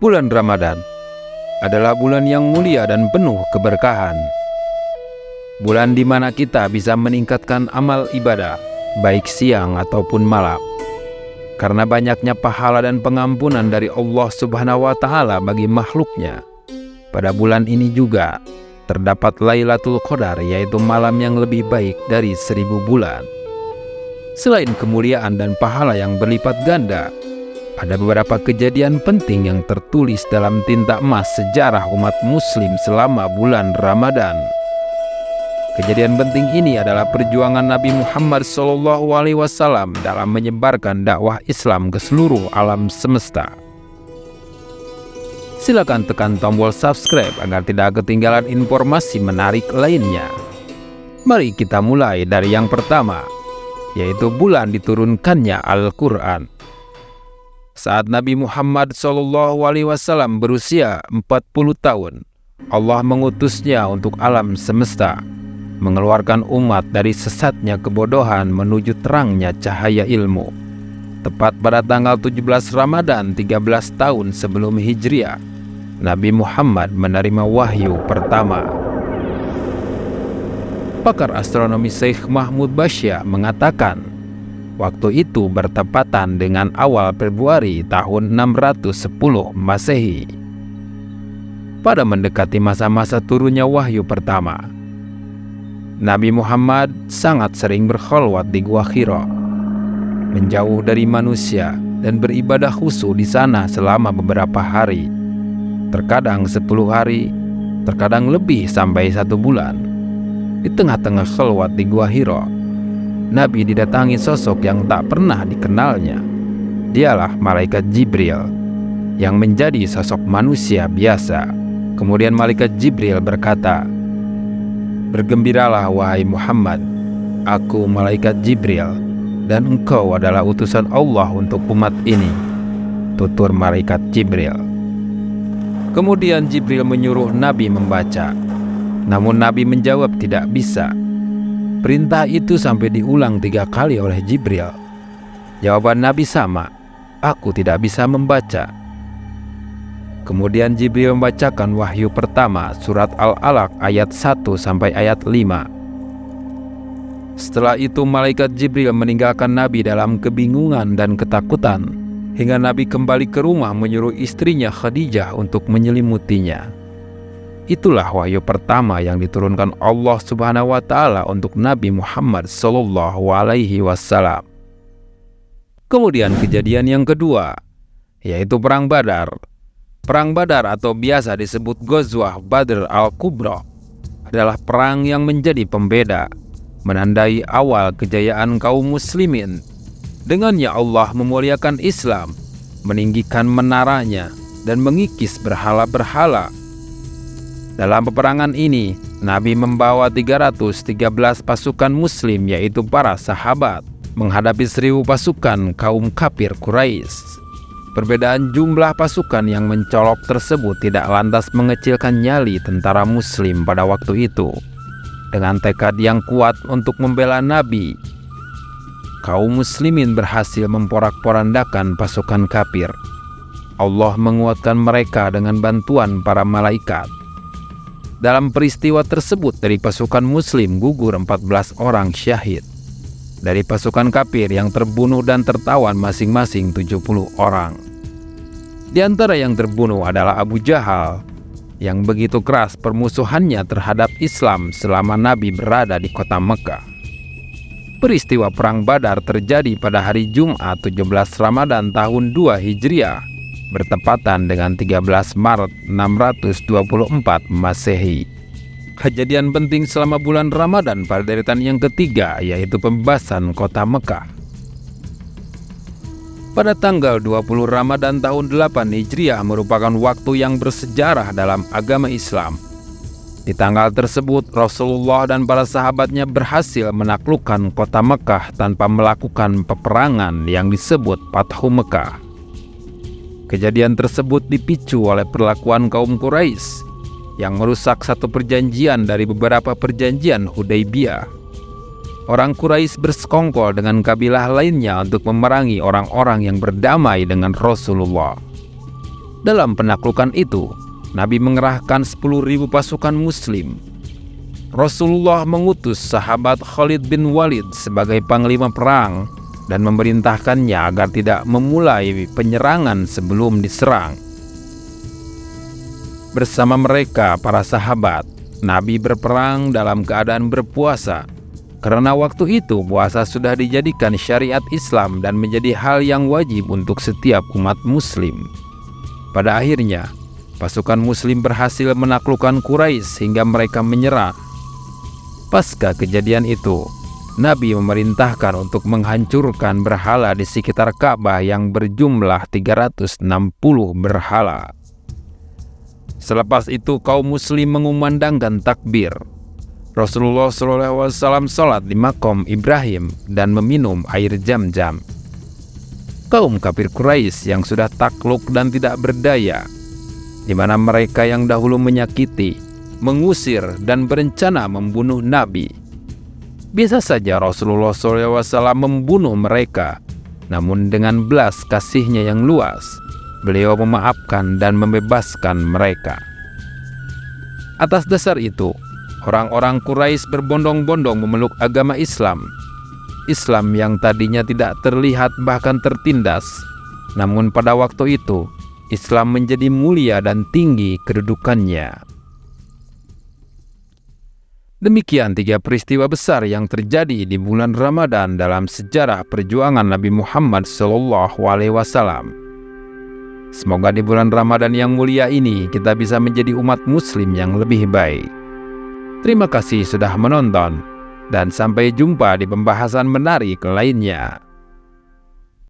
Bulan Ramadan adalah bulan yang mulia dan penuh keberkahan. Bulan di mana kita bisa meningkatkan amal ibadah, baik siang ataupun malam. Karena banyaknya pahala dan pengampunan dari Allah Subhanahu wa Ta'ala bagi makhluknya. Pada bulan ini juga terdapat Lailatul Qadar, yaitu malam yang lebih baik dari 1000 bulan. Selain kemuliaan dan pahala yang berlipat ganda, ada beberapa kejadian penting yang tertulis dalam tinta emas sejarah umat muslim selama bulan Ramadan. Kejadian penting ini adalah perjuangan Nabi Muhammad SAW dalam menyebarkan dakwah Islam ke seluruh alam semesta. Silakan tekan tombol subscribe agar tidak ketinggalan informasi menarik lainnya. Mari kita mulai dari yang pertama, yaitu bulan diturunkannya Al-Quran. Saat Nabi Muhammad SAW berusia 40 tahun, Allah mengutusnya untuk alam semesta, mengeluarkan umat dari sesatnya kebodohan menuju terangnya cahaya ilmu. Tepat pada tanggal 17 Ramadan 13 tahun sebelum Hijriah, Nabi Muhammad menerima wahyu pertama. Pakar astronomi Syekh Mahmud Basyah mengatakan, waktu itu bertepatan dengan awal Februari tahun 610 Masehi. Pada mendekati masa-masa turunnya wahyu pertama, Nabi Muhammad sangat sering berkholwat di Gua Hira, menjauh dari manusia dan beribadah khusyuk di sana selama beberapa hari, terkadang 10 hari, terkadang lebih sampai 1 bulan. Di tengah-tengah kholwat di Gua Hira, Nabi didatangi sosok yang tak pernah dikenalnya. Dialah malaikat Jibril yang menjadi sosok manusia biasa. Kemudian malaikat Jibril berkata, "Bergembiralah wahai Muhammad, aku malaikat Jibril dan engkau adalah utusan Allah untuk umat ini," tutur malaikat Jibril. Kemudian Jibril menyuruh Nabi membaca, namun Nabi menjawab tidak bisa. Perintah itu sampai diulang 3 kali oleh Jibril. Jawaban Nabi sama, "Aku tidak bisa membaca." Kemudian Jibril membacakan wahyu pertama, surat Al-Alaq ayat 1 sampai ayat 5. Setelah itu malaikat Jibril meninggalkan Nabi dalam kebingungan dan ketakutan, hingga Nabi kembali ke rumah menyuruh istrinya Khadijah untuk menyelimutinya. Itulah wahyu pertama yang diturunkan Allah Subhanahu wa Ta'ala untuk Nabi Muhammad SAW. Kemudian kejadian yang kedua, yaitu Perang Badar. Perang Badar atau biasa disebut Ghazwah Badr Al-Kubra adalah perang yang menjadi pembeda, menandai awal kejayaan kaum muslimin. Dengannya Allah memuliakan Islam, meninggikan menaranya, dan mengikis berhala-berhala. Dalam peperangan ini, Nabi membawa 313 pasukan muslim, yaitu para sahabat, menghadapi 1000 pasukan kaum kafir Quraisy. Perbedaan jumlah pasukan yang mencolok tersebut tidak lantas mengecilkan nyali tentara muslim pada waktu itu. Dengan tekad yang kuat untuk membela Nabi, kaum muslimin berhasil memporak-porandakan pasukan kafir. Allah menguatkan mereka dengan bantuan para malaikat. Dalam peristiwa tersebut, dari pasukan muslim gugur 14 orang syahid. Dari pasukan kafir yang terbunuh dan tertawan masing-masing 70 orang. Di antara yang terbunuh adalah Abu Jahal, yang begitu keras permusuhannya terhadap Islam selama Nabi berada di kota Mekah. Peristiwa Perang Badar terjadi pada hari Jumat 17 Ramadan tahun 2 Hijriah, bertepatan dengan 13 Maret 624 Masehi. Kejadian penting selama bulan Ramadan pada deretan yang ketiga, yaitu pembebasan kota Mekah. Pada tanggal 20 Ramadan tahun 8 Hijriah merupakan waktu yang bersejarah dalam agama Islam. Di tanggal tersebut, Rasulullah dan para sahabatnya berhasil menaklukkan kota Mekah tanpa melakukan peperangan yang disebut Fathu Mekah. Kejadian tersebut dipicu oleh perlakuan kaum Quraisy yang merusak satu perjanjian dari beberapa perjanjian Hudaybiyah. Orang Quraisy bersekongkol dengan kabilah lainnya untuk memerangi orang-orang yang berdamai dengan Rasulullah. Dalam penaklukan itu, Nabi mengerahkan 10.000 pasukan Muslim. Rasulullah mengutus sahabat Khalid bin Walid sebagai panglima perang dan memerintahkannya agar tidak memulai penyerangan sebelum diserang. Bersama mereka, para sahabat, Nabi berperang dalam keadaan berpuasa, karena waktu itu puasa sudah dijadikan syariat Islam dan menjadi hal yang wajib untuk setiap umat Muslim. Pada akhirnya, pasukan Muslim berhasil menaklukkan Quraisy hingga mereka menyerah. Pasca kejadian itu, Nabi memerintahkan untuk menghancurkan berhala di sekitar Ka'bah yang berjumlah 360 berhala. Selepas itu kaum Muslim mengumandangkan takbir. Rasulullah SAW sholat di makom Ibrahim dan meminum air Zam-Zam. Kaum kafir Quraisy yang sudah takluk dan tidak berdaya, di mana mereka yang dahulu menyakiti, mengusir, dan berencana membunuh Nabi. Biasa saja Rasulullah SAW membunuh mereka, namun dengan belas kasihnya yang luas, beliau memaafkan dan membebaskan mereka. Atas dasar itu, orang-orang Quraisy berbondong-bondong memeluk agama Islam. Islam yang tadinya tidak terlihat bahkan tertindas, namun pada waktu itu, Islam menjadi mulia dan tinggi kedudukannya. Demikian 3 peristiwa besar yang terjadi di bulan Ramadan dalam sejarah perjuangan Nabi Muhammad SAW. Semoga di bulan Ramadan yang mulia ini kita bisa menjadi umat Muslim yang lebih baik. Terima kasih sudah menonton, dan sampai jumpa di pembahasan menarik lainnya.